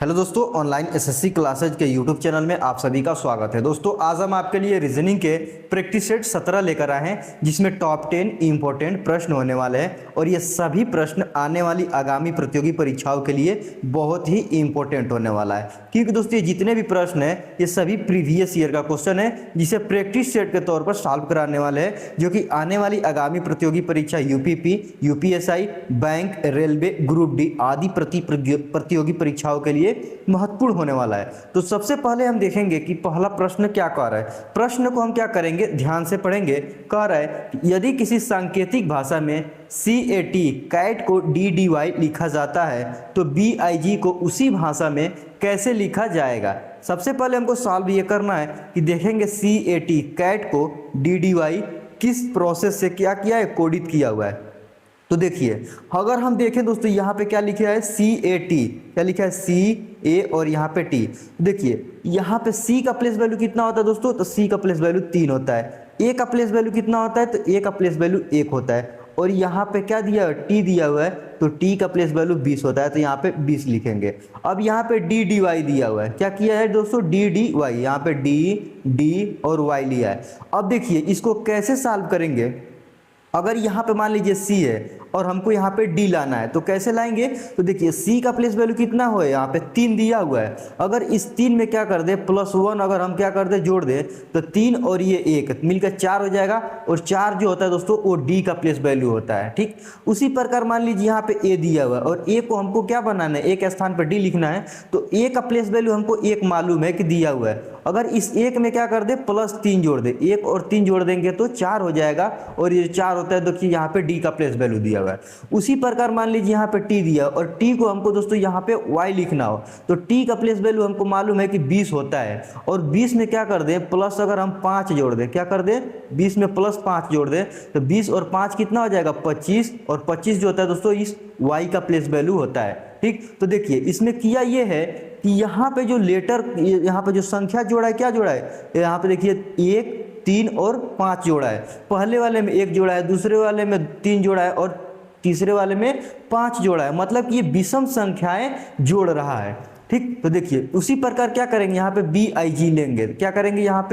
Hello दोस्तों, online SSC classes के YouTube channel में आप सभी का स्वागत है। दोस्तों आज हम आपके लिए रीजनिंग के प्रैक्टिस सेट 17 लेकर आए हैं, जिसमें टॉप 10 इंपॉर्टेंट प्रश्न होने वाले हैं और ये सभी प्रश्न आने वाली आगामी प्रतियोगी परीक्षाओं के लिए बहुत ही इंपॉर्टेंट होने वाला है। क्योंकि दोस्तों ये जितने भी प्रश्न हैं ये सभी प्रीवियस ईयर का क्वेश्चन है, जिसे प्रैक्टिस सेट के तौर पर सॉल्व कराने वाले हैं, जो कि आने वाली आगामी प्रतियोगी परीक्षा UPP, UPSI, bank, railway, group D आदि प्रतियोगी परीक्षाओं के लिए महत्वपूर्ण होने वाला है। तो सबसे पहले हम देखेंगे कि पहला प्रश्न क्या कह रहा है। प्रश्न को हम क्या करेंगे, ध्यान से पढ़ेंगे। कह रहा है कि यदि किसी सांकेतिक भाषा में CAT कैट को DDY लिखा जाता है तो BIG को उसी भाषा में कैसे लिखा जाएगा। सबसे पहले हमको सॉल्व ये करना है कि देखेंगे CAT कैट को DDY किस प्रोसेस से क्या किया है, कोडित किया हुआ है। तो देखिए अगर हम देखें दोस्तों, यहाँ पे क्या लिखा है CAT, क्या लिखा है CA और यहाँ पे T। देखिए यहाँ पे C का प्लेस वैल्यू कितना होता है दोस्तों, तो C का प्लेस वैल्यू 3 होता है। A का प्लेस वैल्यू कितना होता है, तो A का प्लेस वैल्यू 1 होता है। और यहाँ पे क्या दिया है, T दिया हुआ है, तो T का प्लेस वैल्यू 20 होता है, तो यहाँ पे 20 लिखेंगे। अब यहाँ पे DDY दिया हुआ है, क्या किया है दोस्तों, DDY, यहाँ पे D और Y लिया है। अब देखिए इसको कैसे सॉल्व करेंगे। अगर यहाँ पे मान लीजिए C है और हमको यहाँ पे D लाना है तो कैसे लाएंगे। तो देखिए C का प्लेस वैल्यू कितना हो, यहाँ पे 3 दिया हुआ है। अगर इस 3 में क्या कर दे, +1 अगर हम क्या कर दे, जोड़ दे, तो 3 और ये 1 मिलकर 4 हो जाएगा। और 4 जो होता है दोस्तों वो D का प्लेस वैल्यू होता है। ठीक उसी प्रकार मान लीजिए यहाँ पे A दिया हुआ है और A को हमको क्या बनाना है, एक स्थान पर D लिखना है। तो A का प्लेस वैल्यू हमको 1 मालूम है कि दिया हुआ है। अगर इस 1 में क्या कर दे, +3 जोड़ दे, 1 और 3 जोड़ देंगे तो 4 हो जाएगा। और ये 4 होता है, देखिए यहाँ पे D का प्लेस वैल्यू दिया हुआ है। उसी प्रकार मान लीजिए यहाँ पे T दिया और T को हमको दोस्तों यहाँ पे Y लिखना हो, तो T का प्लेस वैल्यू हमको मालूम है कि 20 होता है। और 20 में क्या कर दे, प्लस अगर हम 5 जोड़ दे, क्या कर दे, 20 में +5 जोड़ दे, तो 20 और 5 कितना हो जाएगा, 25। और 25 जो होता है दोस्तों इस Y का प्लेस वैल्यू होता है। ठीक, तो देखिए इसमें किया ये है कि यहाँ पे जो लेटर, यहाँ पे जो संख्या जोड़ा है, क्या जोड़ा है, यहाँ पे देखिए 1, 3 और 5 जोड़ा है। पहले वाले में 1 जोड़ा है, दूसरे वाले में 3 जोड़ा है और तीसरे वाले में 5 जोड़ा है। मतलब कि ये विषम संख्याएं जोड़ रहा है। ठीक, तो देखिए उसी प्रकार क्या करेंगे, यहाँ पे BIG लेंगे, क्या करेंगे, यहाँ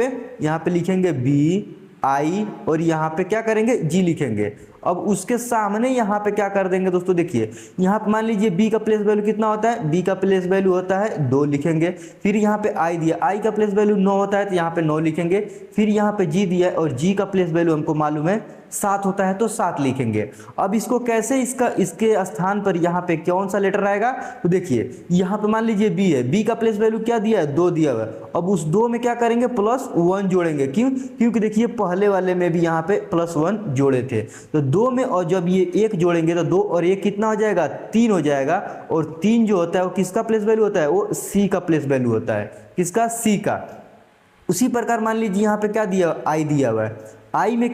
पे लिखेंगे BI और यहाँ पे क्या करेंगे, G लिखेंगे। अब उसके सामने यहाँ पे क्या कर देंगे दोस्तों, देखिए यहाँ पे मान लीजिए B का प्लेस वैल्यू कितना होता है, B का प्लेस वैल्यू होता है 2 लिखेंगे। फिर यहाँ पे I दिया, I का प्लेस वैल्यू 9 होता है, तो यहाँ पे 9 लिखेंगे। फिर यहाँ पे G दिया है और G का प्लेस वैल्यू हमको मालूम है 7 होता है, तो 7 लिखेंगे। अब इसको कैसे, इसके स्थान पर यहाँ पे कौन सा लेटर आएगा, तो देखिए यहाँ पे मान लीजिए B है, B का प्लेस वैल्यू क्या दिया है, 2 दिया हुआ है। अब उस 2 में क्या करेंगे, +1 जोड़ेंगे। क्यों, क्योंकि देखिए पहले वाले में भी यहाँ पे +1 जोड़े थे, तो 2 में और जब ये 1 जोड़ेंगे तो 2 और 1 कितना हो जाएगा, 3 हो जाएगा। और 3 जो होता है वो किसका प्लेस वैल्यू होता है, वो C का प्लेस वैल्यू होता है। किसका, C का। उसी प्रकार मान लीजिए यहाँ पे क्या दिया, I दिया हुआ है। I में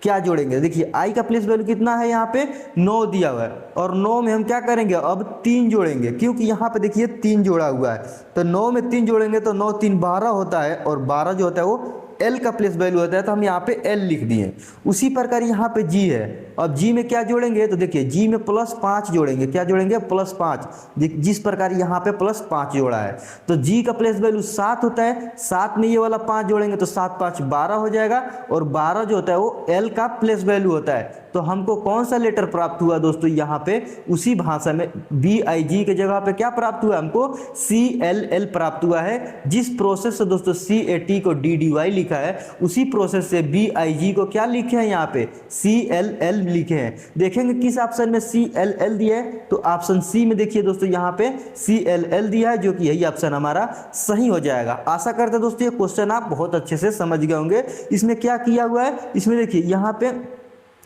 क्या जोड़ेंगे, देखिए I का प्लेस वैल्यू कितना है, यहाँ पे 9 दिया हुआ है। और 9 में हम क्या करेंगे, अब 3 जोड़ेंगे, क्योंकि यहाँ पे देखिए 3 जोड़ा हुआ है। तो 9 में 3 जोड़ेंगे तो 9 3 12 होता है। और 12 जो होता है वो L का प्लेस वैल्यू होता है, तो हम यहाँ पे L लिख दिए। उसी प्रकार यहाँ पे G है। अब G में क्या जोड़ेंगे, तो देखिए G में +5 जोड़ेंगे, क्या जोड़ेंगे, +5। जिस प्रकार यहाँ पे +5 जोड़ा है, तो G का प्लेस वैल्यू 7 होता है। 7 में ये वाला 5 जोड़ेंगे तो 7 5 12 हो जाएगा। और 12 जो होता है वो L का प्लेस वैल्यू होता है। तो हमको कौन सा लेटर प्राप्त हुआ दोस्तों, यहाँ पे उसी भाषा में BIG के जगह पे क्या प्राप्त हुआ, हमको CLL प्राप्त हुआ है। जिस प्रोसेस से दोस्तों CAT को DDY लिखा है, उसी प्रोसेस से BIG को क्या लिखे हैं, यहाँ पे CLL लिखे हैं। देखेंगे किस ऑप्शन में CLL दिया है, तो ऑप्शन C में देखिए दोस्तों यहाँ पे CLL दिया है, जो कि यही ऑप्शन हमारा सही हो जाएगा। आशा करते हैं दोस्तों ये क्वेश्चन आप बहुत अच्छे से समझ गए होंगे। इसमें क्या किया हुआ है, इसमें देखिए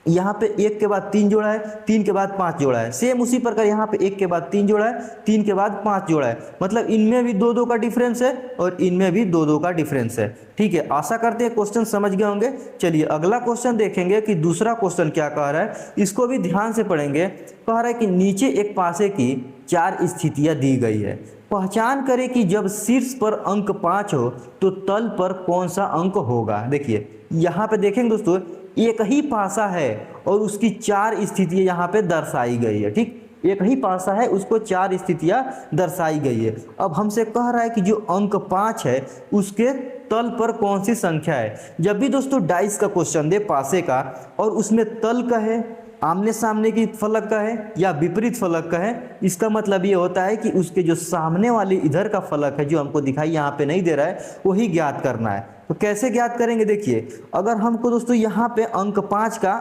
यहाँ पे 1 के बाद 3 जोड़ा है, 3 के बाद 5 जोड़ा है। सेम उसी प्रकार यहाँ पे 1 के बाद 3 जोड़ा है, 3 के बाद 5 जोड़ा है। मतलब इनमें भी 2 2 का डिफरेंस है और इनमें भी 2 2 का डिफरेंस है। ठीक है, आशा करते हैं क्वेश्चन समझ गए होंगे। चलिए अगला क्वेश्चन देखेंगे कि दूसरा क्वेश्चन क्या कह रहा है, इसको भी ध्यान से पढ़ेंगे। कह रहा है कि नीचे एक पासे की 4 स्थितियां दी गई है, पहचान करें कि जब शीर्ष पर अंक 5 हो तो तल पर कौन सा अंक होगा। देखिए यहाँ पे देखेंगे दोस्तों, एक ही पासा है और उसकी 4 स्थितियां यहाँ पे दर्शाई गई है। ठीक, एक ही पासा है, उसको 4 स्थितियां दर्शाई गई है। अब हमसे कह रहा है कि जो अंक 5 है उसके तल पर कौन सी संख्या है। जब भी दोस्तों डाइस का क्वेश्चन दे पासे का और उसमें तल का है, आमने सामने की फलक का है या विपरीत फलक का है, इसका मतलब ये होता है कि उसके जो सामने वाले इधर का फलक है जो हमको दिखाई यहाँ पे नहीं दे रहा है, वही ज्ञात करना है। तो कैसे ज्ञात करेंगे, देखिए अगर हमको दोस्तों यहाँ पे अंक 5 का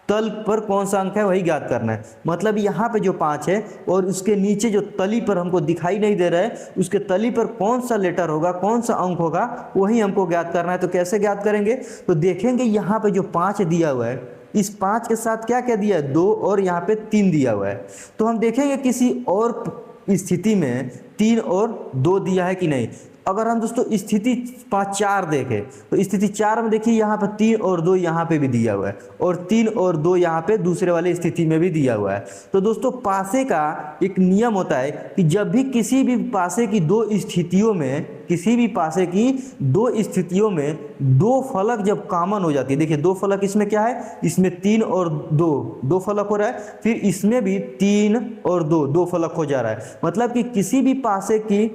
तल पर कौन सा अंक है वही ज्ञात करना है। मतलब यहाँ पे जो 5 है और उसके नीचे जो तली पर हमको दिखाई नहीं दे रहा है, उसके तली पर कौन सा लेटर होगा, कौन सा अंक होगा, वही हमको ज्ञात करना है। तो कैसे ज्ञात करेंगे, तो देखेंगे यहाँ पे जो 5 दिया हुआ है, इस 5 के साथ क्या क्या दिया है, 2 और यहाँ पे 3 दिया हुआ है। तो हम देखेंगे किसी और स्थिति में 3 और 2 दिया है कि नहीं। अगर हम दोस्तों स्थिति 4 देखें तो स्थिति 4 में देखिए यहाँ पे 3 और 2 यहाँ पे भी दिया हुआ है और 3 और 2 यहाँ पे दूसरे वाले स्थिति में भी दिया हुआ है। तो दोस्तों पासे का एक नियम होता है कि जब भी किसी भी पासे की 2 स्थितियों में, किसी भी पासे की 2 स्थितियों में 2 फलक जब कॉमन हो जाती है, देखिए 2 फलक इसमें क्या है, इसमें 3 और 2 फलक हो रहा है, फिर इसमें भी 3 और 2 फलक हो जा रहा है। मतलब कि किसी भी पासे की,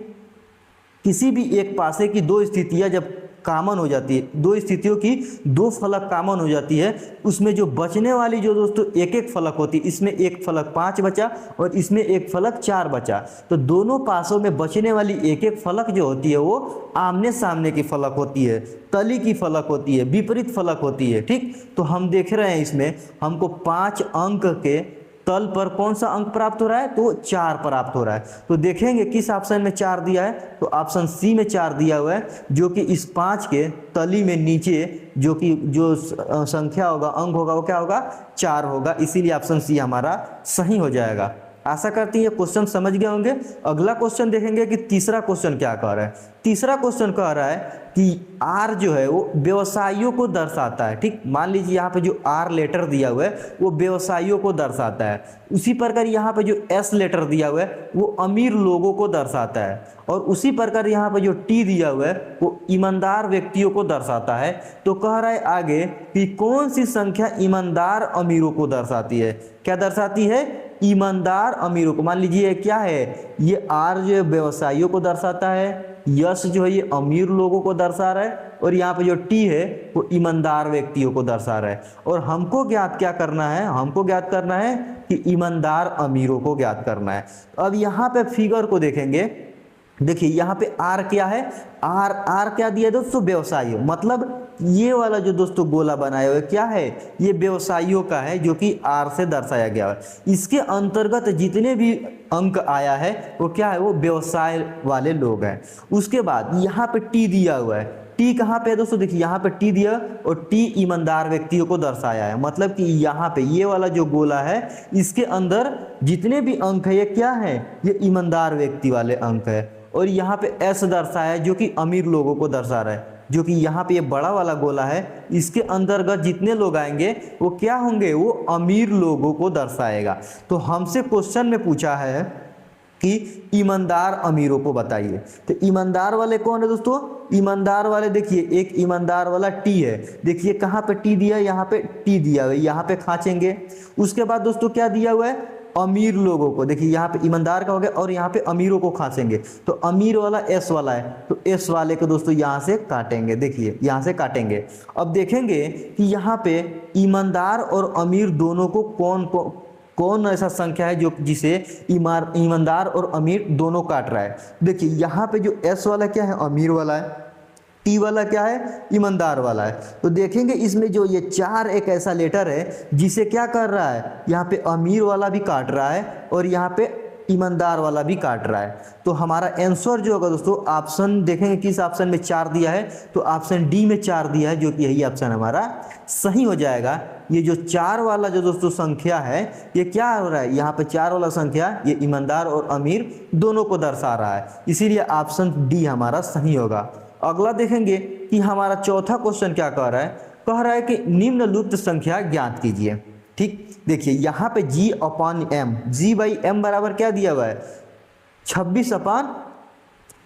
किसी भी एक पासे की 2 स्थितियां जब कॉमन हो जाती है, 2 स्थितियों की 2 फलक कॉमन हो जाती है, उसमें जो बचने वाली जो दोस्तों एक एक फलक होती है, इसमें एक फलक 5 बचा और इसमें एक फलक 4 बचा। तो दोनों पासों में बचने वाली एक एक फलक जो होती है वो आमने सामने की फलक होती है, तली की फलक होती है, विपरीत फलक होती है। ठीक, तो हम देख रहे हैं इसमें हमको 5 अंक के तल पर कौन सा अंक प्राप्त हो रहा है, तो 4 प्राप्त हो रहा है। तो देखेंगे किस ऑप्शन में 4 दिया है, तो ऑप्शन सी में 4 दिया हुआ है, जो कि इस 5 के तली में नीचे जो कि जो संख्या होगा, अंक होगा, वो क्या होगा, 4 होगा। इसीलिए ऑप्शन सी हमारा सही हो जाएगा। आशा करती है क्वेश्चन समझ गए होंगे। अगला क्वेश्चन देखेंगे कि तीसरा क्वेश्चन क्या कह रहा है। तीसरा क्वेश्चन कह रहा है कि आर जो है वो व्यवसायियों को दर्शाता है। ठीक, मान लीजिए यहाँ पे जो आर लेटर दिया हुआ है वो व्यवसायियों को दर्शाता है। उसी प्रकार यहाँ पे जो एस लेटर दिया हुआ है वो अमीर लोगों को दर्शाता है, और उसी प्रकार यहाँ पे जो टी दिया हुआ है वो ईमानदार व्यक्तियों को दर्शाता है। तो कह रहा है आगे कि कौन सी संख्या ईमानदार अमीरों को दर्शाती है। क्या दर्शाती है, ईमानदार अमीरों को। मान लीजिए क्या है, ये आर जो है व्यवसायियों को दर्शाता है, यस जो है ये अमीर लोगों को दर्शा रहा है, और यहाँ पे जो टी है वो ईमानदार व्यक्तियों को दर्शा रहा है। और हमको ज्ञात क्या करना है, हमको ज्ञात करना है कि ईमानदार अमीरों को ज्ञात करना है। अब यहाँ पे फिगर को देखेंगे, देखिए यहाँ पे आर क्या है, आर क्या दिया दोस्तों, व्यवसायियों। मतलब ये वाला जो दोस्तों गोला बनाया हुआ है क्या है, ये व्यवसायियों का है, जो कि आर से दर्शाया गया है। इसके अंतर्गत जितने भी अंक आया है वो क्या है, वो व्यवसाय वाले लोग हैं। उसके बाद यहाँ पे टी दिया हुआ है, टी कहाँ पे है दोस्तों, देखिए यहाँ पे टी दिया और टी ईमानदार व्यक्तियों को दर्शाया है। मतलब कि यहाँ पे ये वाला जो गोला है इसके अंदर जितने भी अंक है ये क्या है, ये ईमानदार व्यक्ति वाले अंक है। और यहाँ पे एस दर्शाया है जो कि अमीर लोगों को दर्शा रहा है, जो कि यहाँ पे ये बड़ा वाला गोला है, इसके अंतर्गत जितने लोग आएंगे वो क्या होंगे, वो अमीर लोगों को दर्शाएगा। तो हमसे क्वेश्चन में पूछा है कि ईमानदार अमीरों को बताइए। तो ईमानदार वाले कौन है दोस्तों, ईमानदार वाले देखिए एक ईमानदार वाला टी है, देखिए कहाँ पे टी दिया है, यहाँ पे टी दिया हुआ है, यहाँ पे खाचेंगे। उसके बाद दोस्तों क्या दिया हुआ है, अमीर लोगों को, देखिए यहाँ पे ईमानदार का हो गया और यहाँ पे अमीरों को खांसेंगे। तो अमीर वाला एस वाला है, तो एस वाले को दोस्तों यहाँ से काटेंगे, देखिए यहाँ से काटेंगे। अब देखेंगे कि यहाँ पे ईमानदार और अमीर दोनों को कौन ऐसा संख्या है जो जिसे ईमानदार और अमीर दोनों काट रहा है। देखिए यहाँ पे जो एस वाला क्या है, अमीर वाला है, टी वाला क्या है, ईमानदार वाला है। तो देखेंगे इसमें जो ये 4 एक ऐसा लेटर है जिसे क्या कर रहा है, यहाँ पे अमीर वाला भी काट रहा है और यहाँ पे ईमानदार वाला भी काट रहा है। तो हमारा आंसर जो होगा दोस्तों, ऑप्शन देखेंगे किस ऑप्शन में 4 दिया है, तो ऑप्शन डी में 4 दिया है, जो कि यही ऑप्शन हमारा सही हो जाएगा। ये जो 4 वाला जो दोस्तों संख्या है ये क्या हो रहा है, यहाँ पे 4 वाला संख्या ये ईमानदार और अमीर दोनों को दर्शा रहा है, इसीलिए ऑप्शन डी हमारा सही होगा। अगला देखेंगे कि हमारा चौथा क्वेश्चन क्या कह रहा है, कह रहा है कि निम्नलिखित संख्या ज्ञात कीजिए। ठीक, देखिए यहाँ पे g upon m, g by m बराबर क्या दिया हुआ है, 26 अपॉन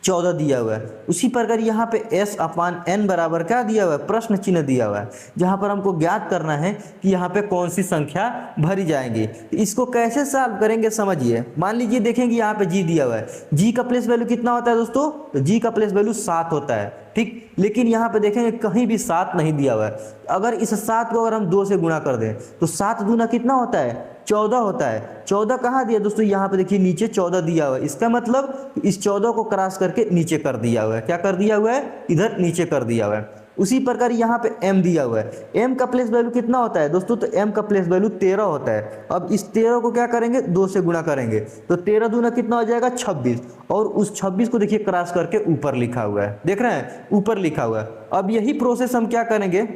14 दिया हुआ है। उसी प्रकार यहाँ पे s अपान n बराबर क्या दिया हुआ है, प्रश्न चिन्ह दिया हुआ है, जहाँ पर हमको ज्ञात करना है कि यहाँ पे कौन सी संख्या भरी जाएंगी। तो इसको कैसे सॉल्व करेंगे समझिए। मान लीजिए देखेंगे यहाँ पे g दिया हुआ है, g का प्लेस वैल्यू कितना होता है दोस्तों, तो g का प्लेस वैल्यू 7 होता है, ठीक। लेकिन यहाँ पे देखेंगे कहीं भी 7 नहीं दिया हुआ है। अगर इस 7 को अगर हम 2 से गुणा कर दें तो 7 दूना कितना होता है, 14 होता है। 14 कहाँ दिया दोस्तों, यहाँ पे देखिए नीचे 14 दिया हुआ है। इसका मतलब इस 14 को क्रॉस करके नीचे कर दिया हुआ है। क्या कर दिया हुआ है, इधर नीचे कर दिया हुआ है। उसी प्रकार यहाँ पे m दिया हुआ है। m का प्लेस वैल्यू कितना होता है दोस्तों, तो m का प्लेस वैल्यू 13 होता है। अब इस 13 को क्या करेंगे, 2 से गुणा करेंगे तो 13 दूना कितना हो जाएगा, 26। और उस 26 को देखिए क्रॉस करके ऊपर लिखा हुआ है, देख रहे हैं ऊपर लिखा हुआ है। अब यही प्रोसेस हम क्या करेंगे,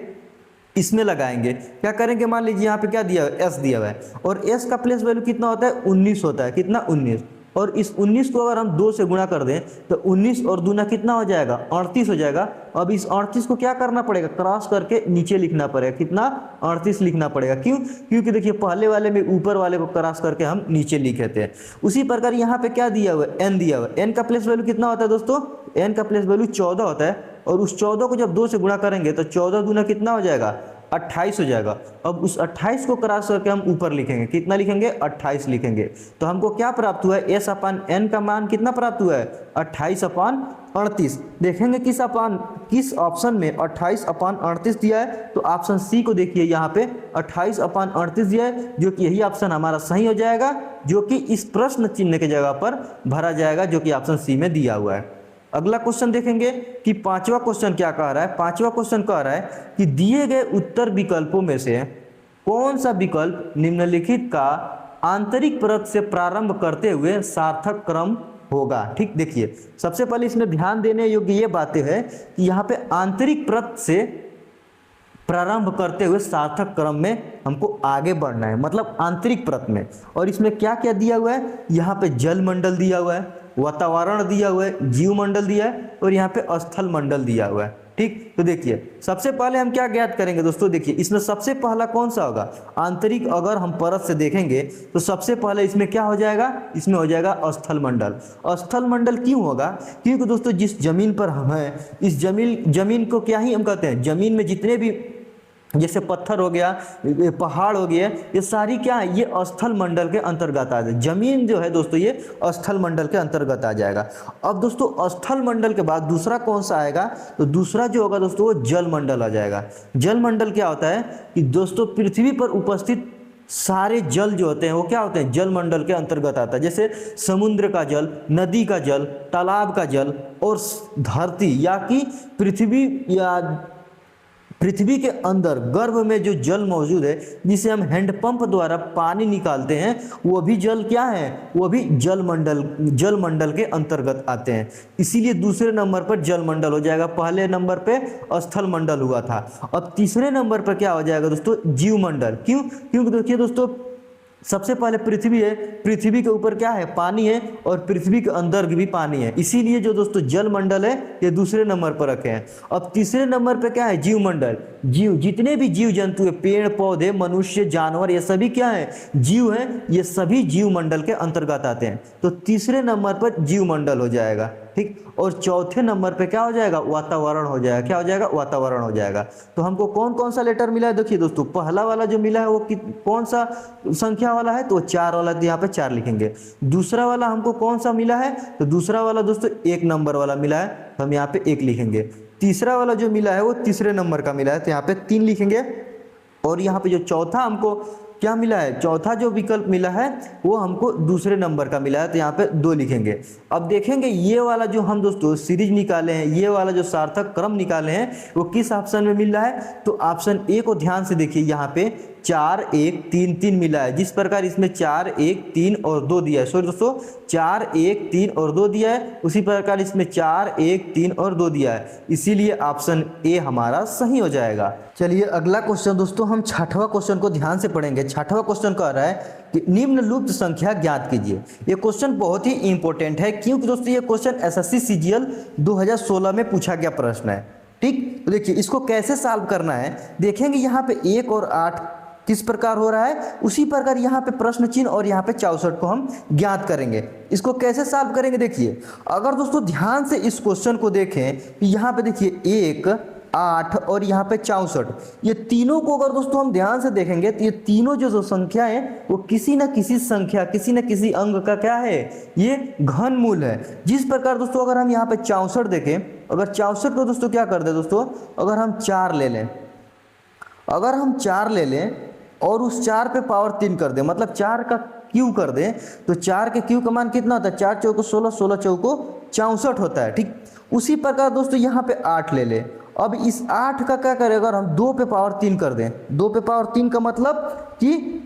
इसमें लगाएंगे। क्या करेंगे, मान लीजिए यहाँ पे क्या दिया है, s दिया हुआ है, और s का प्लेस वैल्यू कितना होता है, 19 होता है। कितना, 19। और इस 19 को अगर हम 2 से गुणा कर दें तो 19 और दूना कितना हो जाएगा, 38 हो जाएगा। अब इस 38 को क्या करना पड़ेगा, क्रॉस करके नीचे लिखना पड़ेगा। कितना, 38 लिखना पड़ेगा। क्यों, क्योंकि देखिए पहले वाले में ऊपर वाले को क्रॉस करके हम नीचे लिखे थे। उसी प्रकार यहाँ पे क्या दिया हुआ है, n दिया हुआ है। n का प्लेस वैल्यू कितना होता है दोस्तों, n का प्लेस वैल्यू 14 होता है। और उस 14 को जब 2 से गुणा करेंगे तो 14 दूना कितना हो जाएगा, 28 हो जाएगा। अब उस 28 को क्रॉस करके हम ऊपर लिखेंगे। कितना लिखेंगे, 28 लिखेंगे। तो हमको क्या प्राप्त हुआ है, s अपान n का मान कितना प्राप्त हुआ है, 28 अपान 38। देखेंगे किस ऑप्शन में 28 अपान 38 दिया है, तो ऑप्शन सी को देखिए, यहाँ पे 28 अपान 38 दिया है, जो कि यही ऑप्शन हमारा सही हो जाएगा, जो कि इस प्रश्न चिन्ह के जगह पर भरा जाएगा, जो कि ऑप्शन सी में दिया हुआ है। अगला क्वेश्चन देखेंगे कि पांचवा क्वेश्चन क्या कह रहा है। पांचवा क्वेश्चन कह रहा है कि दिए गए उत्तर विकल्पों में से कौन सा विकल्प निम्नलिखित का आंतरिक परत से प्रारंभ करते हुए सार्थक क्रम होगा। ठीक, देखिए सबसे पहले इसमें ध्यान देने योग्य ये बातें है कि यहाँ पे आंतरिक परत से प्रारंभ करते हुए सार्थक क्रम में हमको आगे बढ़ना है, मतलब आंतरिक परत में। और इसमें क्या क्या दिया हुआ है, यहाँ पे जल मंडल दिया हुआ है, वातावरण दिया हुआ है, जीव मंडल दिया है, और यहाँ पे स्थल मंडल दिया हुआ है। ठीक, तो देखिए सबसे पहले हम क्या ज्ञात करेंगे दोस्तों, देखिए इसमें सबसे पहला कौन सा होगा, आंतरिक। अगर हम परत से देखेंगे तो सबसे पहले इसमें क्या हो जाएगा, इसमें हो जाएगा स्थल मंडल। स्थल मंडल क्यों होगा, क्योंकि दोस्तों जिस जमीन पर हम हैं, इस जमीन को क्या ही हम कहते हैं, जमीन में जितने भी जैसे पत्थर हो गया, पहाड़ हो गया, ये सारी क्या है, ये स्थल मंडल के अंतर्गत आ जाए। जमीन जो है दोस्तों ये स्थल मंडल के अंतर्गत आ जाएगा। अब दोस्तों स्थल मंडल के बाद दूसरा कौन सा आएगा, तो दूसरा जो होगा दोस्तों वो जल मंडल आ जाएगा। जल मंडल क्या होता है कि दोस्तों पृथ्वी पर उपस्थित सारे जल जो होते हैं वो क्या होते हैं, जल मंडल के अंतर्गत आता है। जैसे समुद्र का जल, नदी का जल, तालाब का जल, और धरती या कि पृथ्वी के अंदर गर्भ में जो जल मौजूद है, जिसे हम हैंडपंप द्वारा पानी निकालते हैं, वो भी जल क्या है, वो भी जल मंडल के अंतर्गत आते हैं। इसीलिए दूसरे नंबर पर जल मंडल हो जाएगा, पहले नंबर पे स्थल मंडल हुआ था। अब तीसरे नंबर पर क्या हो जाएगा दोस्तों, जीव मंडल। क्यों, क्योंकि देखिए दोस्तों सबसे पहले पृथ्वी है, पृथ्वी के ऊपर क्या है, पानी है, और पृथ्वी के अंदर भी पानी है। इसीलिए जो दोस्तों जल मंडल है ये दूसरे नंबर पर रखे हैं। अब तीसरे नंबर पे क्या है, जीव मंडल। जीव, जितने भी जीव जंतु है, पेड़ पौधे, मनुष्य, जानवर, ये सभी क्या है, जीव है, ये सभी जीव मंडल के अंतर्गत आते हैं। तो तीसरे नंबर पर जीव मंडल हो जाएगा। ठीक, और चौथे नंबर पे क्या हो जाएगा, वातावरण हो जाएगा। क्या हो जाएगा, वातावरण हो जाएगा। तो हमको कौन कौन सा लेटर मिला है, देखिए दोस्तों पहला वाला जो मिला है वो कौन सा संख्या वाला है, तो 4 वाला, तो यहाँ पे 4 लिखेंगे। दूसरा वाला हमको कौन सा मिला है, तो दूसरा वाला दोस्तों 1 नंबर वाला मिला है, तो हम यहाँ पे 1 लिखेंगे। तीसरा वाला जो मिला है वो तीसरे नंबर का मिला है, तो यहाँ पे 3 लिखेंगे। और यहाँ पे जो चौथा हमको क्या मिला है, चौथा जो विकल्प मिला है वो हमको दूसरे नंबर का मिला है, तो यहाँ पे 2 लिखेंगे। अब देखेंगे ये वाला जो हम दोस्तों सीरीज निकाले हैं, ये वाला जो सार्थक क्रम निकाले हैं, वो किस ऑप्शन में मिल रहा है, तो ऑप्शन ए को ध्यान से देखिए, यहाँ पे 4 1 3 3 मिला है। जिस प्रकार इसमें 4 1 3 और 2 दिया है, सॉरी दोस्तों 4 1 3 और 2 दिया है, उसी प्रकार इसमें 4 1 3 और 2 दिया है। इसीलिए ऑप्शन ए हमारा सही हो जाएगा। चलिए अगला क्वेश्चन दोस्तों, हम छठवां क्वेश्चन को ध्यान से पढ़ेंगे। छठवां क्वेश्चन कह रहा है कि निम्नलिखित संख्या ज्ञात कीजिए। ये क्वेश्चन बहुत ही इंपॉर्टेंट है, क्योंकि दोस्तों ये क्वेश्चन एसएससी सीजीएल 2016 में पूछा गया प्रश्न है। ठीक, तो देखिए इसको कैसे सॉल्व करना है, देखेंगे यहाँ पे 1 और 8 किस प्रकार हो रहा है, उसी प्रकार यहाँ पे प्रश्न चिन्ह और यहाँ पे 64 को हम ज्ञात करेंगे। इसको कैसे सॉल्व करेंगे, देखिए अगर दोस्तों ध्यान से इस क्वेश्चन को देखें तो यहाँ पे देखिए 1, 8 और यहाँ पे 64, ये तीनों को अगर दोस्तों हम ध्यान से देखेंगे तो ये तीनों जो संख्या है वो किसी न किसी संख्या, किसी न किसी अंक का क्या है, ये घनमूल है। जिस प्रकार दोस्तों अगर हम यहाँ पे 64 देखें, अगर 64 को दोस्तों क्या कर दे दोस्तों, अगर हम 4 ले लें, अगर हम 4 ले लें और उस 4 पे पावर 3 कर दें, मतलब 4 का क्यू कर दें, तो 4 के क्यू का मान कितना होता है, 4 चौको 16, 16 चौको 64 होता है। ठीक, उसी प्रकार दोस्तों यहाँ पे 8 ले ले। अब इस 8 का क्या करें, अगर हम 2 पे पावर 3 कर दें, 2 पे पावर 3 का मतलब कि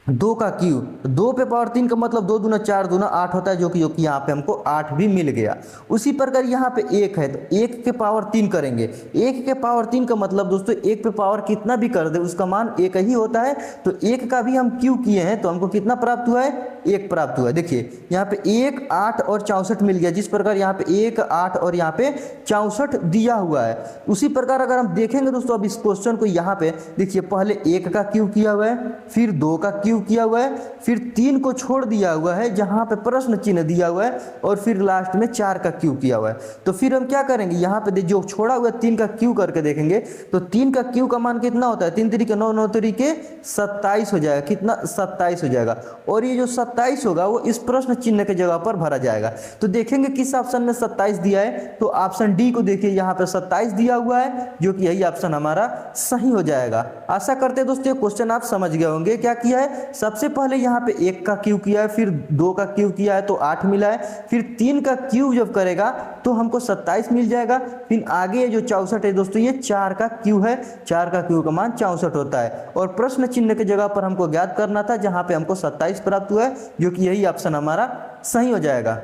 2 का क्यू, 2 पे पावर 3 का मतलब 2 दूना 4 दूना 8 होता है, जो कि यहाँ पे हमको 8 भी मिल गया। उसी प्रकार यहाँ पे 1 है तो 1 के पावर 3 करेंगे, 1 के पावर 3 का मतलब दोस्तों 1 पे पावर कितना भी कर दे उसका मान 1 ही होता है। तो 1 का भी हम क्यू किए हैं तो हमको कितना प्राप्त हुआ है, 1 प्राप्त हुआ है। देखिए यहाँ पे 1, 8 और 64 मिल गया, जिस प्रकार यहाँ पे 1, 8 और यहाँ पे 64 दिया हुआ है। उसी प्रकार अगर हम देखेंगे दोस्तों अब इस क्वेश्चन को, यहाँ पे देखिए पहले 1 का क्यू किया हुआ है, फिर 2 का क्यू किया हुआ है, फिर 3 को छोड़ दिया हुआ है जहां पे प्रश्न चिन्ह दिया हुआ है, और फिर लास्ट में 4 का क्यू किया हुआ है। तो फिर हम क्या करेंगे, यहाँ पे जो छोड़ा हुआ 3 का क्यू करके देखेंगे तो 3 का क्यू का मान कितना होता है, 3 तरीके 9, 9 तरीके 27 हो जाएगा। कितना, 27 हो जाएगा। और ये जो 27 होगा वो इस प्रश्न चिन्ह के जगह पर भरा जाएगा। तो देखेंगे किस ऑप्शन में 27 दिया है, तो ऑप्शन डी को देखिए, यहाँ पे 27 दिया हुआ है, जो कि यही ऑप्शन हमारा सही हो जाएगा। आशा करते हैं दोस्तों ये क्वेश्चन आप समझ गए होंगे। क्या किया है, सबसे पहले यहाँ पे 1 का क्यू किया है, फिर 2 का क्यू किया है तो 8 मिला है, फिर 3 का क्यू जब करेगा तो हमको 27 मिल जाएगा। फिर आगे जो 64 है दोस्तों ये 4 का क्यू है, 4 का क्यू का मान 64 होता है, और प्रश्न चिन्ह की जगह पर हमको ज्ञात करना था जहां पे हमको 27 प्राप्त हुआ है, जो कि यही ऑप्शन हमारा सही हो जाएगा।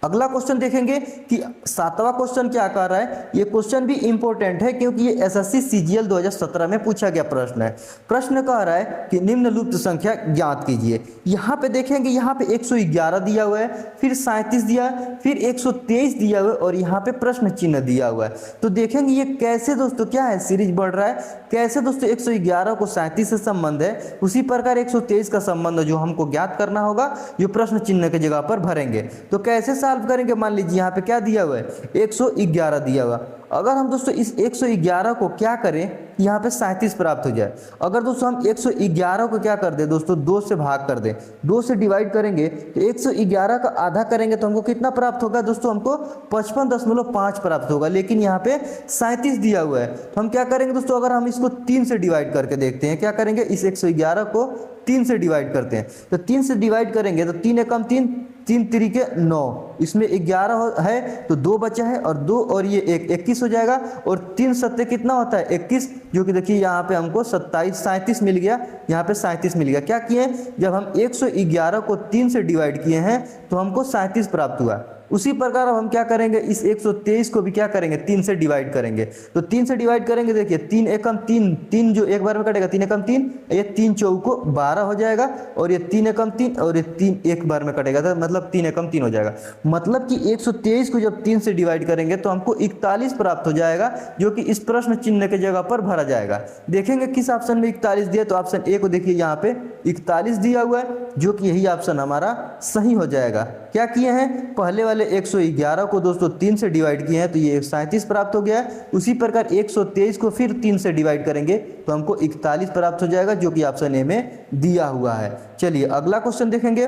अगला क्वेश्चन देखेंगे कि 7वां क्वेश्चन क्या कर रहा है। ये क्वेश्चन भी इंपॉर्टेंट है क्योंकि ये एसएससी सीजीएल 2017 में पूछा गया प्रश्न है। प्रश्न कह रहा है कि निम्नलिखित संख्या ज्ञात कीजिए। यहाँ पे देखेंगे, यहाँ पे 111 दिया हुआ है, फिर 37 दिया है, फिर 123 दिया हुआ है, और यहाँ पे प्रश्न चिन्ह दिया हुआ है। तो देखेंगे ये कैसे दोस्तों क्या है, सीरीज बढ़ रहा है। कैसे दोस्तों 111 को 37 से संबंध है, उसी प्रकार 123 का संबंध जो हमको ज्ञात करना होगा, जो प्रश्न चिन्ह की जगह पर भरेंगे। तो कैसे सॉल्व करेंगे, मान लीजिए यहाँ पे क्या दिया हुआ है, 111 दिया हुआ। अगर हम दोस्तों इस 111 को क्या करें, यहाँ पे 37 प्राप्त हो जाए। अगर दोस्तों हम 111 को क्या कर दे दोस्तों, 2 से भाग कर दें, 2 से डिवाइड करेंगे तो 111 का आधा करेंगे तो हमको कितना प्राप्त होगा दोस्तों, हमको 55.5 प्राप्त होगा। लेकिन यहाँ पे 37 दिया हुआ है, तो हम क्या करेंगे दोस्तों, अगर हम इसको 3 से डिवाइड करके देखते हैं, क्या करेंगे, इस 111 को 3 से डिवाइड करते हैं। तो 3 से डिवाइड करेंगे तो 3 एकम 3, 3 तरीके 9, इसमें 11 है तो 2 बचा है, और 2 और ये 21 हो जाएगा, और 3 सत्ते कितना होता है 21, जो कि देखिए यहाँ पे हमको 37 मिल गया, यहाँ पे 37 मिल गया। क्या किए, जब हम 111 को 3 से डिवाइड किए हैं तो हमको 37 प्राप्त हुआ। उसी प्रकार अब हम क्या करेंगे, इस 123 को भी क्या करेंगे, 3 से डिवाइड करेंगे। तो 3 से डिवाइड करेंगे, देखिए 3 एकम 3, 3 जो एक बार में कटेगा, 3 एकम 3, ये 3 चौको 12 हो जाएगा, और ये 3 एकम 3, और ये 3 एक बार में कटेगा, तो मतलब 3 एकम 3 हो जाएगा। मतलब कि 123 को जब 3 से डिवाइड करेंगे तो हमको 41 प्राप्त हो जाएगा, जो कि इस प्रश्न चिन्ह के जगह पर भरा जाएगा। देखेंगे किस ऑप्शन में 41 दिया, तो ऑप्शन ए को देखिए, यहाँ पे 41 दिया हुआ है, जो कि यही ऑप्शन हमारा सही हो जाएगा। क्या किए हैं, पहले वाले 111 को दोस्तों 3 से डिवाइड किए हैं तो ये 37 प्राप्त हो गया है। उसी प्रकार 123 को फिर 3 से डिवाइड करेंगे तो हमको 41 प्राप्त हो जाएगा, जो कि ऑप्शन ए में दिया हुआ है। चलिए अगला क्वेश्चन देखेंगे।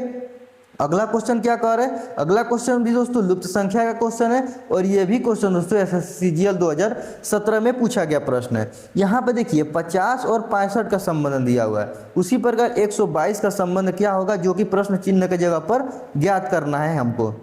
अगला क्वेश्चन क्या कह रहा है, अगला क्वेश्चन भी दोस्तों लुप्त संख्या का क्वेश्चन है, और ये भी क्वेश्चन दोस्तों एसएससी सीजीएल 2017 में पूछा गया प्रश्न है। यहाँ पे देखिए 50 और 65 का संबंध दिया हुआ है। उसी प्रकार 122 का संबंध क्या होगा, जो कि प्रश्न चिन्ह के जगह पर ज्ञात करना है हमको।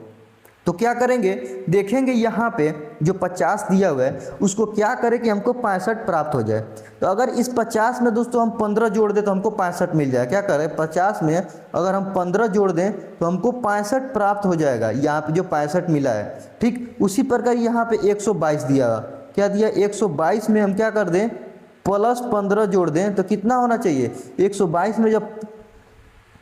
तो क्या करेंगे, देखेंगे यहाँ पे जो 50 दिया हुआ है उसको क्या करें कि हमको 65 प्राप्त हो जाए। तो अगर इस 50 में दोस्तों हम 15 जोड़ दें तो हमको 65 मिल जाए। क्या करें, 50 में अगर हम 15 जोड़ दें तो हमको 65 प्राप्त हो जाएगा, यहाँ पे जो 65 मिला है। ठीक उसी प्रकार यहाँ पे 122 दिया हुआ, क्या दिया, 122 में हम क्या कर दें, प्लस 15 जोड़ दें तो कितना होना चाहिए, 122 में जब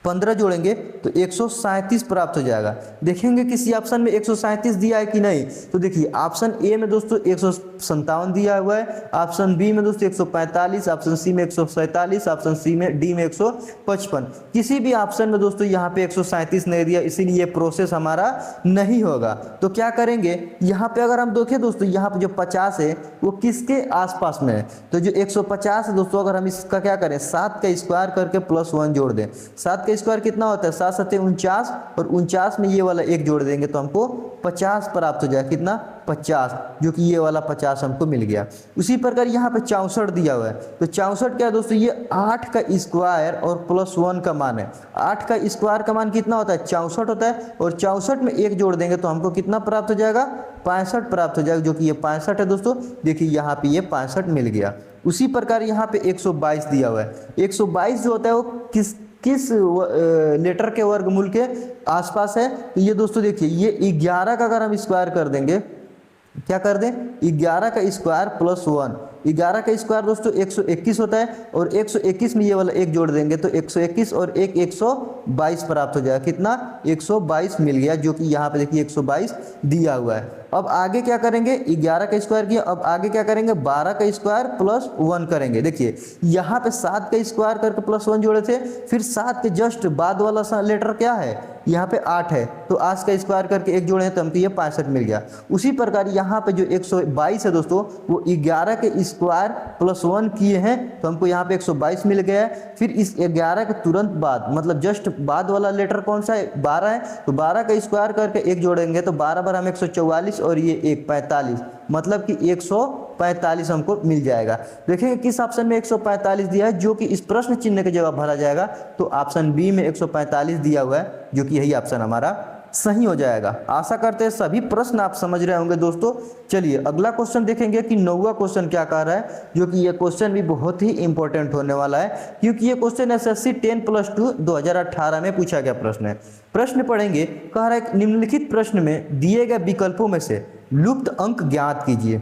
15 जोड़ेंगे तो 137 प्राप्त हो जाएगा। देखेंगे किसी ऑप्शन में 137 दिया है कि नहीं, तो देखिए ऑप्शन ए में दोस्तों 157 दिया हुआ है, ऑप्शन बी में दोस्तों 145, ऑप्शन सी में 147, ऑप्शन सी में डी में 155। किसी भी ऑप्शन में दोस्तों यहाँ पे 137 नहीं दिया, इसीलिए प्रोसेस हमारा नहीं होगा। तो क्या करेंगे, यहाँ पे अगर हम देखें दोस्तों, यहाँ पे जो 50 है वो किसके आसपास में है, तो जो 150 है दोस्तों, अगर हम इसका क्या करें 7 का स्क्वायर करके +1 जोड़ दें, 7 का स्क्वायर कितना होता है 7 7 49, और 49 में ये वाला 1 जोड़ देंगे तो हमको 50 प्राप्त हो जाएगा। कितना 50, जो कि ये वाला 50 हमको मिल गया। उसी प्रकार यहाँ पे 64 दिया हुआ है, तो 64 क्या है दोस्तों, ये 8 का स्क्वायर और +1 का मान है। 8 का स्क्वायर का मान कितना होता है 64 होता है, और 64 में 1 जोड़ देंगे तो हमको कितना प्राप्त हो जाएगा 65 प्राप्त हो जाएगा, जो कि ये 65 है दोस्तों। देखिए यहाँ पे ये 65 मिल गया। उसी प्रकार यहाँ पे 122 दिया हुआ है। 122 जो होता है वो किस लेटर के वर्गमूल के आसपास है, तो ये दोस्तों देखिए ये 11 का अगर हम स्क्वायर कर देंगे, क्या कर दें 11 का स्क्वायर +1, 11 का स्क्वायर दोस्तों 121 होता है, और 121 में ये वाला 1 जोड़ देंगे तो 121 और 1 122 प्राप्त हो जाएगा। कितना 122 मिल गया, जो कि यहाँ पे देखिए 122 दिया हुआ है। अब आगे क्या करेंगे, 11 का स्क्वायर किया, अब आगे क्या करेंगे 12 का स्क्वायर +1 करेंगे। देखिए यहाँ पे 7 का स्क्वायर करके +1 जोड़े थे, फिर 7 के जस्ट बाद वाला लेटर क्या है, यहाँ पे 8 है, तो 8 का स्क्वायर करके 1 जोड़े तो हमको ये 65 मिल गया। उसी प्रकार यहाँ पे जो 122 है दोस्तों, वो 11 के स्क्वायर +1 किए हैं तो हमको यहाँ पे 122 मिल गया है। फिर इस 11 के तुरंत बाद, मतलब जस्ट बाद वाला लेटर कौन सा है 12 है, तो 12 का स्क्वायर करके 1 जोड़ेंगे तो 12 बार हम 144 और ये 1 45, मतलब कि 145 हमको मिल जाएगा। देखेंगे किस ऑप्शन में 145 दिया है, जो कि इस प्रश्न चिन्ह की जगह भरा जाएगा, तो ऑप्शन बी में 145 दिया हुआ है, जो कि यही ऑप्शन हमारा सही हो जाएगा। आशा करते हैं सभी प्रश्न आप समझ रहे होंगे दोस्तों। चलिए अगला क्वेश्चन देखेंगे कि 9वां क्वेश्चन क्या कह रहा है, जो कि ये क्वेश्चन भी बहुत ही इंपॉर्टेंट होने वाला है, क्योंकि ये क्वेश्चन एसएससी 10+2 2018 में पूछा गया प्रश्न है। प्रश्न पढ़ेंगे, कह रहा है निम्नलिखित प्रश्न में दिए गए विकल्पों में से लुप्त अंक ज्ञात कीजिए।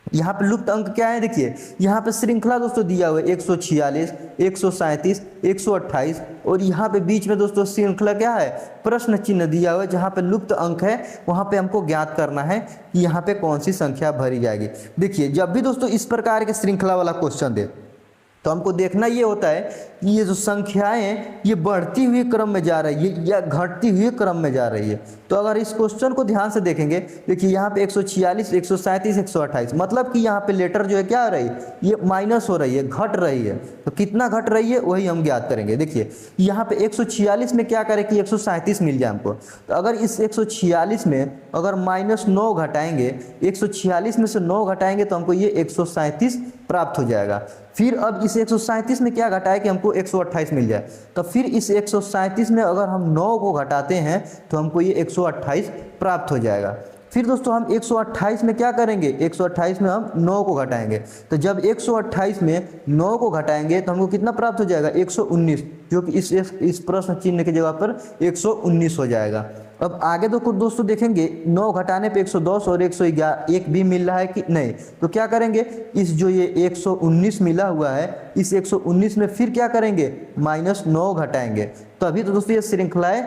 यहाँ पे लुप्त अंक क्या है, देखिए यहाँ पे श्रृंखला दोस्तों दिया हुआ है 146, 137, 128, और यहाँ पे बीच में दोस्तों श्रृंखला क्या है प्रश्न चिन्ह दिया हुआ है, जहाँ पे लुप्त अंक है वहाँ पे हमको ज्ञात करना है कि यहाँ पे कौन सी संख्या भरी जाएगी। देखिए जब भी दोस्तों इस प्रकार के श्रृंखला वाला क्वेश्चन दे तो हमको देखना ये होता है कि ये जो संख्याएं हैं ये बढ़ती हुई क्रम में जा रही है या घटती हुई क्रम में जा रही है। तो अगर इस क्वेश्चन को ध्यान से देखेंगे, देखिए यहाँ पे 146, 137, 128, मतलब कि यहाँ पे लेटर जो है क्या हो रही है, ये माइनस हो रही है, घट रही है। तो कितना घट रही है वही हम ज्ञात करेंगे। देखिए यहाँ पे 146 में क्या करें कि 137 मिल जाए हमको, तो अगर इस 146 में अगर -9 घटाएंगे, 146 में से 9 घटाएंगे तो हमको ये 137 प्राप्त हो जाएगा। फिर अब इस 137 में क्या घटाए कि हमको 128 मिल जाए, तो फिर इस 137 में अगर हम 9 को घटाते हैं तो हमको ये 128 प्राप्त हो जाएगा। फिर दोस्तों हम 128 में क्या करेंगे, 128 में हम 9 को घटाएंगे, तो जब 128 में 9 को घटाएंगे तो हमको कितना प्राप्त हो जाएगा 119, जो कि इस प्रश्न चिन्ह की जगह पर 119 हो जाएगा। अब आगे तो दोस्तों देखेंगे 9 घटाने पे 110 और 111 भी मिल रहा है कि नहीं, तो क्या करेंगे इस जो ये 119 मिला हुआ है, इस 119 में फिर क्या करेंगे -9 घटाएंगे, तो अभी तो दोस्तों ये श्रृंखलाएं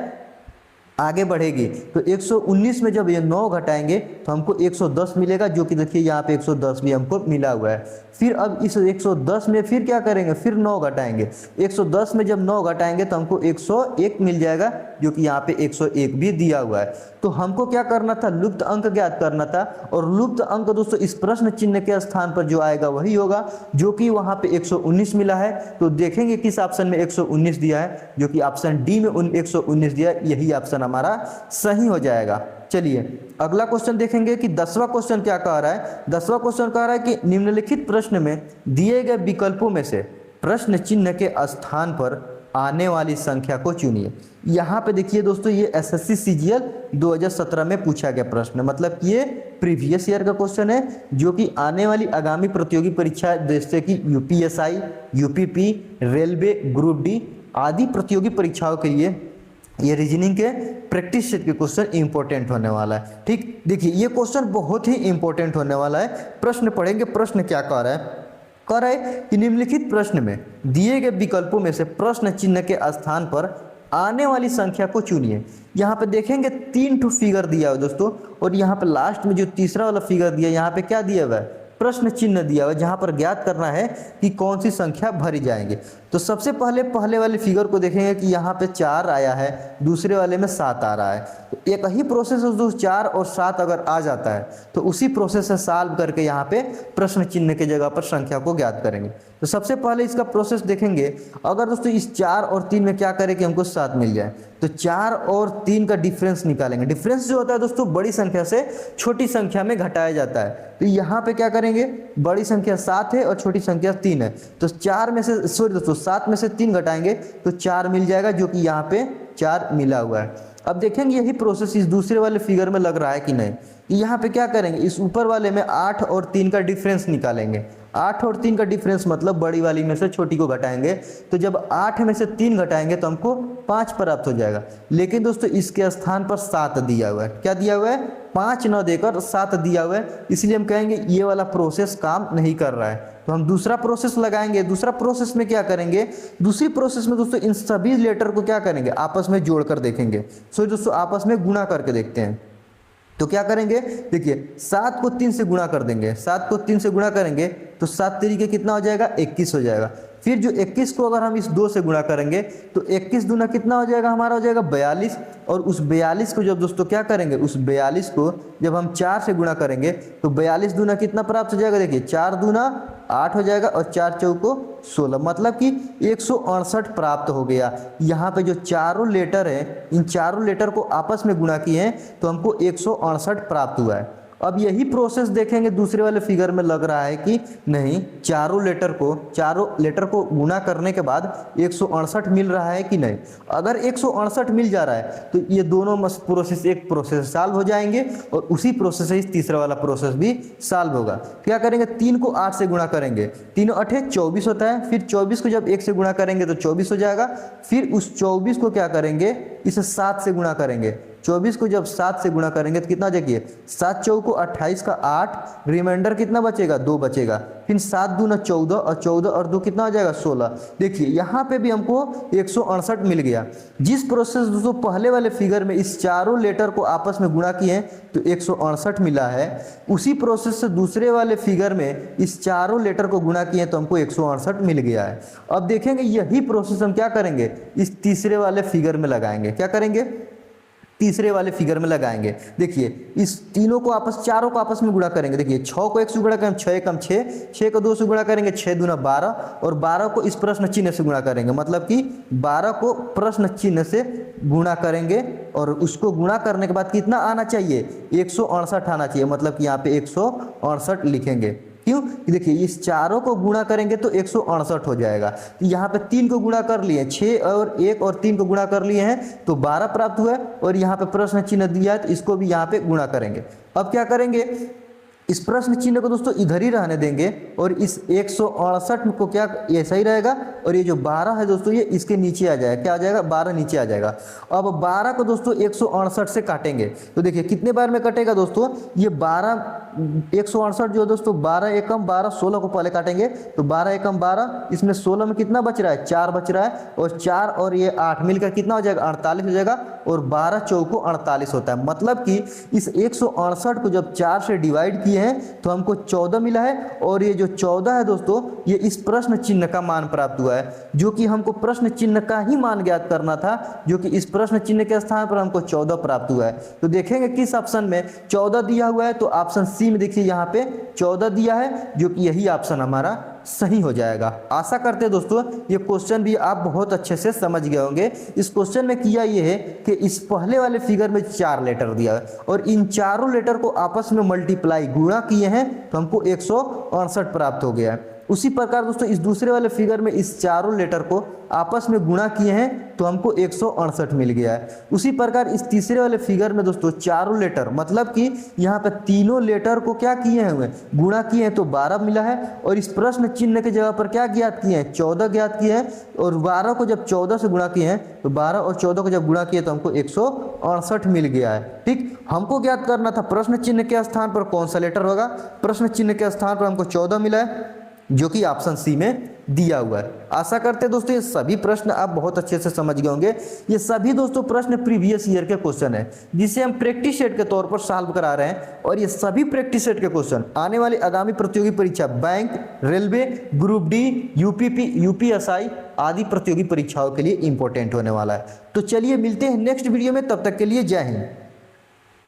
आगे बढ़ेगी। तो 119 में जब ये 9 घटाएंगे तो हमको 110 मिलेगा, जो कि देखिए यहाँ पे 110 भी हमको मिला हुआ है। फिर अब इस 110 में फिर क्या करेंगे, फिर 9 घटाएंगे, 110 में जब 9 घटाएंगे तो हमको 101 मिल जाएगा, जो कि यहाँ पे 101 भी दिया हुआ है। तो हमको क्या करना था, लुप्त अंक ज्ञात करना था, और लुप्त अंक दोस्तों इस प्रश्न चिन्ह के स्थान पर जो आएगा वही होगा, जो कि वहाँ पे 119 मिला है। तो देखेंगे किस ऑप्शन में 119 दिया है, जो कि ऑप्शन डी में 119 दिया है, यही ऑप्शन हमारा सही हो जाएगा। चलिए अगला क्वेश्चन देखेंगे कि 10वां क्वेश्चन क्या कह रहा है। 10वां क्वेश्चन कह रहा है कि निम्नलिखित प्रश्न में दिए गए विकल्पों में से प्रश्न चिन्ह के स्थान पर आने वाली संख्या को चुनिए। यहाँ पे देखिए दोस्तों ये एसएससी सीजीएल 2017 में पूछा गया प्रश्न, मतलब कि ये प्रीवियस ईयर का क्वेश्चन है, जो कि आने वाली आगामी प्रतियोगी परीक्षा जैसे कि UPSI, UPP, railway, group D आदि प्रतियोगी परीक्षाओं के लिए ये रीजनिंग के प्रैक्टिस सेट के क्वेश्चन इंपॉर्टेंट होने वाला है। ठीक, देखिए ये क्वेश्चन बहुत ही इंपॉर्टेंट होने वाला है। प्रश्न पढ़ेंगे, प्रश्न क्या कह रहा है, कह रहा है कि निम्नलिखित प्रश्न में दिए गए विकल्पों में से प्रश्न चिन्ह के स्थान पर आने वाली संख्या को चुनिए। यहाँ पे देखेंगे 3 ठो फिगर दिया हुआ है दोस्तों, और यहाँ पे लास्ट में जो तीसरा वाला फिगर दिया है यहाँ पे क्या दिया हुआ है, प्रश्न चिन्ह दिया हुआ है, जहाँ पर ज्ञात करना है कि कौन सी संख्या भरी जाएंगे। तो सबसे पहले वाले फिगर को देखेंगे कि यहाँ पे 4 आया है, दूसरे वाले में 7 आ रहा है। तो एक ही प्रोसेस जो 4 और 7 अगर आ जाता है तो उसी प्रोसेस से सॉल्व करके यहाँ पे प्रश्न चिन्ह की जगह पर संख्या को ज्ञात करेंगे। तो सबसे पहले इसका प्रोसेस देखेंगे। अगर दोस्तों इस 4 और 3 में क्या करें कि हमको 7 मिल जाए, तो 4 और 3 का डिफरेंस निकालेंगे। डिफरेंस जो होता है दोस्तों बड़ी संख्या से छोटी संख्या में घटाया जाता है। तो यहाँ पे क्या करेंगे, बड़ी संख्या 7 है और छोटी संख्या 3 है, तो 4 में से सॉरी दोस्तों 7 में से 3 घटाएंगे तो 4 मिल जाएगा, जो कि यहाँ पे 4 मिला हुआ है। अब देखेंगे यही प्रोसेस इस दूसरे वाले फिगर में लग रहा है कि नहीं। यहाँ पे क्या करेंगे, इस ऊपर वाले में 8 और 3 का डिफरेंस निकालेंगे। 8 और 3 का डिफरेंस मतलब बड़ी वाली में से छोटी को घटाएंगे। तो जब 8 में से 3 घटाएंगे तो हमको 5 प्राप्त हो जाएगा। लेकिन दोस्तों इसके स्थान पर 7 दिया हुआ है। क्या दिया हुआ है, 5 न देकर 7 दिया हुआ है, इसलिए हम कहेंगे ये वाला प्रोसेस काम नहीं कर रहा है। तो हम दूसरा प्रोसेस लगाएंगे। दूसरा प्रोसेस में क्या करेंगे, दूसरी प्रोसेस में दोस्तों इन सभी लेटर को क्या करेंगे, आपस में जोड़कर देखेंगे। सो दोस्तों आपस में गुणा करके देखते हैं। तो क्या करेंगे, देखिए 7 को 3 से गुणा कर देंगे। 7 को 3 से गुणा करेंगे तो 7 तरीके कितना हो जाएगा, 21 हो जाएगा। फिर जो 21 को अगर हम इस 2 से गुणा करेंगे तो 21 दूना कितना हो जाएगा, हमारा हो जाएगा 42। और उस 42 को जब दोस्तों क्या करेंगे, उस 42 को जब हम 4 से गुणा करेंगे तो 42 दूना कितना प्राप्त हो जाएगा, देखिए 4 दूना 8 हो जाएगा और 4 चौको 16, मतलब कि 168 प्राप्त हो गया। यहाँ पे जो चारों लेटर है, इन चारों लेटर को आपस में गुणा किए हैं तो हमको 168 प्राप्त हुआ है। अब यही प्रोसेस देखेंगे दूसरे वाले फिगर में लग रहा है कि नहीं, चारों लेटर को गुणा करने के बाद 168 मिल रहा है कि नहीं। अगर 168 मिल जा रहा है तो ये दोनों प्रोसेस एक प्रोसेस सॉल्व हो जाएंगे और उसी प्रोसेस से तीसरा वाला प्रोसेस भी सॉल्व होगा। क्या करेंगे, 3 को 8 से गुणा करेंगे, 3 8 24 होता है। फिर 24 को जब 1 से गुणा करेंगे तो 24 हो जाएगा। फिर उस 24 को क्या करेंगे, इसे 7 से गुणा करेंगे। 24 को जब 7 से गुणा करेंगे तो कितना देखिए, 7 चौको 28 का 8, रिमाइंडर कितना बचेगा, 2 बचेगा। फिर 7 दूना 14 और 14 और 2 कितना हो जाएगा, 16। देखिए यहाँ पे भी हमको 168 मिल गया। जिस प्रोसेस दोस्तों पहले वाले फिगर में इस चारों लेटर को आपस में गुणा किए तो 168 मिला है, उसी प्रोसेस से दूसरे वाले फिगर में इस चारों लेटर को गुणा किए तो हमको 168 मिल गया है। अब देखेंगे यही प्रोसेस हम क्या करेंगे, इस तीसरे वाले फिगर में लगाएंगे। क्या करेंगे, तीसरे वाले फिगर में लगाएंगे। देखिए इस तीनों को चारों को आपस में गुणा करेंगे। देखिए 6 को 1 से गुणा करेंगे, 6 कम 6, 6 को 2 से गुणा करेंगे, 6 दूना 12, और 12 को इस प्रश्न चिन्ह से गुणा करेंगे, मतलब कि 12 को प्रश्न चिन्ह से गुणा करेंगे और उसको गुणा करने के बाद कितना आना चाहिए, 168 आना चाहिए, मतलब कि यहाँ पे 168 लिखेंगे। क्यों, देखिए इस चारों को गुणा करेंगे तो 168 हो जाएगा। तो यहाँ पे 3 को गुणा कर लिए, 6 और 1 और 3 को गुणा कर लिए हैं तो 12 प्राप्त हुआ है। और यहाँ पे प्रश्न चिन्ह दिया है तो इसको भी यहाँ पे गुणा करेंगे। अब क्या करेंगे, इस प्रश्न चिन्ह को दोस्तों इधर ही रहने देंगे और इस 168 को क्या ऐसा ही रहेगा, और ये जो 12 है दोस्तों ये इसके नीचे आ जाएगा। क्या आ जाएगा, 12 नीचे आ जाएगा। अब 12 को दोस्तों 168 से काटेंगे तो देखिए कितने बार में कटेगा दोस्तों, ये 168 जो दोस्तों 12 एकम 12, 16 को पहले काटेंगे तो 12 एकम 12, इसमें 16 में कितना बच रहा है, 4 बच रहा है, और 4 और ये 8 मिलकर कितना हो जाएगा, 48 हो जाएगा, और 12 चौको 48 होता है। मतलब कि इस 168 को जब 4 से डिवाइड किए हैं तो हमको 14 मिला है, और ये जो 14 है दोस्तों ये इस प्रश्न चिन्ह का मान प्राप्त हुआ है, जो कि हमको प्रश्न चिन्ह का ही मान ज्ञात करना था, जो कि इस प्रश्न चिन्ह के स्थान पर हमको 14 प्राप्त हुआ है। तो देखेंगे किस ऑप्शन में 14 दिया हुआ है, तो ऑप्शन सी में देखिए यहाँ पे 14 दिया है, जो कि यही ऑप्शन हमारा सही हो जाएगा। आशा करते हैं दोस्तों ये क्वेश्चन भी आप बहुत अच्छे से समझ गए होंगे। इस क्वेश्चन में किया ये है कि इस पहले वाले फिगर में 4 लेटर दिया है और इन चारों लेटर को आपस में मल्टीप्लाई गुणा किए हैं तो हमको 168 प्राप्त हो गया है। उसी प्रकार दोस्तों इस दूसरे वाले फिगर में इस चारों लेटर को आपस में गुणा किए हैं तो हमको 168 मिल गया है। उसी प्रकार इस तीसरे वाले फिगर में दोस्तों चारों लेटर, मतलब कि यहाँ पे तीनों लेटर को क्या किए हुए गुणा किए हैं तो 12 मिला है, और इस प्रश्न चिन्ह के जगह पर क्या ज्ञात किए हैं, 14 ज्ञात किए हैं, और 12 को जब 14 से गुणा किए हैं तो 12 और 14 को जब गुणा किए तो हमको 168 मिल गया है। ठीक, हमको ज्ञात करना था प्रश्न चिन्ह के स्थान पर कौन सा लेटर होगा। प्रश्न चिन्ह के स्थान पर हमको 14 मिला है, जो कि ऑप्शन सी में दिया हुआ है। आशा करते हैं दोस्तों ये सभी प्रश्न आप बहुत अच्छे से समझ गए होंगे। ये सभी दोस्तों प्रश्न प्रीवियस ईयर के क्वेश्चन है जिसे हम प्रैक्टिस सेट के तौर पर सॉल्व करा रहे हैं, और ये सभी प्रैक्टिस सेट के क्वेश्चन आने वाली आगामी प्रतियोगी परीक्षा bank, railway, group D, UPP, UPSI आदि प्रतियोगी परीक्षाओं के लिए इंपॉर्टेंट होने वाला है। तो चलिए मिलते हैं नेक्स्ट वीडियो में, तब तक के लिए जय हिंद।